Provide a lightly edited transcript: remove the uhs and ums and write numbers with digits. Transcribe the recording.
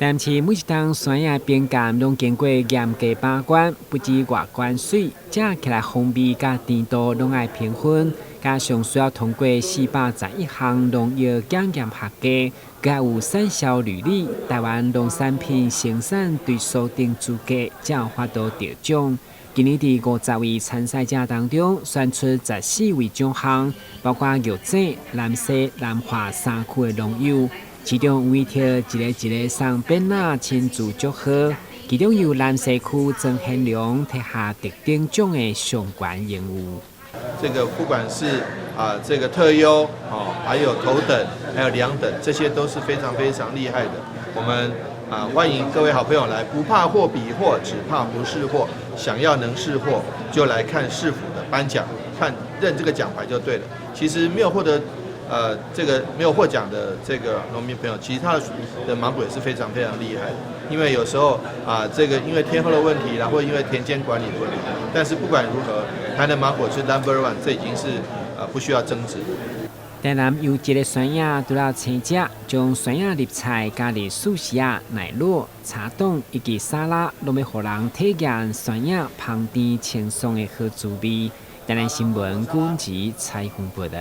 但是每一档酸野边干拢经过严格把关，不止外观水，食起来风味甲甜度拢爱平分，加上需要通过411项农业检验合格，佮有产销履历，台湾农产品生产对锁定资格，才有法度得奖。今年伫50位参赛者当中，选出14位奖项，包括玉井、南西、南华3区的农友。其中有一条一个送匾仔亲自祝贺，其中由南西区曾贤良摕下特等奖的上悬荣誉。这个不管是这个特优还有头等，还有2等，这些都是非常非常厉害的。我们欢迎各位好朋友来，不怕货比货，只怕不是货。想要能是货，就来看市府的颁奖，认这个奖牌就对了。其实没有获得这个没有获奖的这个农民朋友，其实他的芒果也是非常非常厉害的。因为有时候这个因为天候的问题，然后因为田间管理的问题，但是不管如何，台南芒果是 No.1， 这已经是不需要争执的。台南有一个酸野除了青椒，将酸野入菜加入素食啊、奶酪、茶冻以及沙拉，拢要互人体验酸野香甜轻松的好滋味。台南新闻管制采访报道。